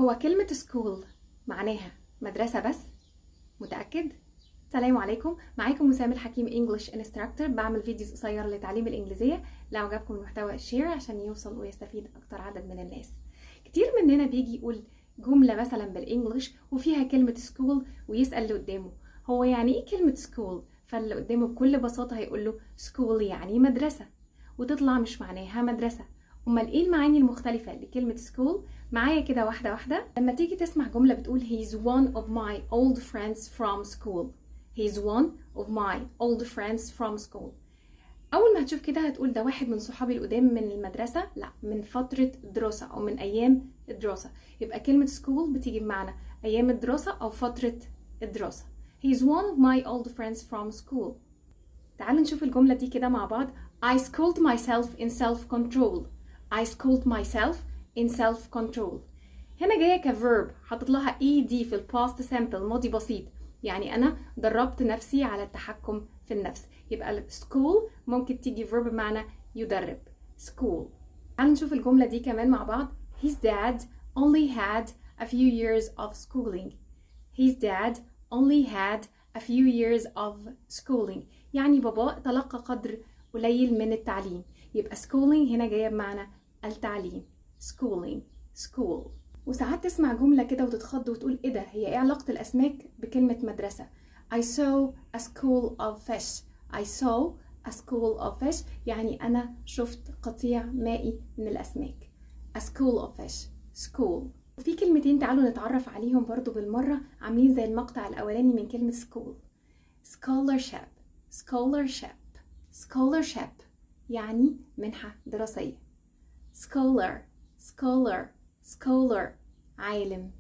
هو كلمة school معناها مدرسة بس؟ متأكد؟ السلام عليكم، معاكم مسام الحكيم English Instructor. بعمل فيديوز قصيرة لتعليم الإنجليزية. لو عجبكم المحتوى شير عشان يوصل ويستفيد أكتر عدد من الناس. كتير مننا بيجي يقول جملة مثلا بالإنجليش وفيها كلمة school ويسأل اللي قدامه هو يعني إيه كلمة school؟ فاللي قدامه بكل بساطة هيقول له school يعني مدرسة، وتطلع مش معناها مدرسة. أمال إيه المعاني المختلفة لكلمة school؟ معايا كده واحدة واحدة. لما تيجي تسمع جملة بتقول he's one of my old friends from school. he's one of my old friends from school. أول ما هتشوف كده هتقول ده واحد من صحابي القدام من المدرسة، لا، من فترة دراسة أو من أيام الدراسة. يبقى كلمة school بتيجي بمعنى أيام الدراسة أو فترة الدراسة. he's one of my old friends from school. تعالوا نشوف الجملة دي كده مع بعض. I schooled myself in self-control. I schooled myself in self-control. هنا جاية كverb حاطط لها ed في الباست simple ماضي بسيط، يعني أنا دربت نفسي على التحكم في النفس. يبقى school ممكن تيجي verb بمعنى يدرب. school. تعالوا نشوف الجملة دي كمان مع بعض. His dad only had a few years of schooling. His dad only had a few years of schooling. يعني بابا تلقى قدر قليل من التعليم. يبقى schooling هنا جاية بمعنى التعليم. schooling. school. وساعات تسمع جملة كده وتتخض وتقول ايه ده، هي ايه علاقة الأسماك بكلمة مدرسة؟ I saw a school of fish. I saw a school of fish يعني أنا شفت قطيع مائي من الأسماك. A school of fish. school. وفي كلمتين تعالوا نتعرف عليهم برضو بالمرة، عاملين زي المقطع الأولاني من كلمة school. scholarship. scholarship. scholarship يعني منحة دراسية. scholar. scholar. scholar عالم.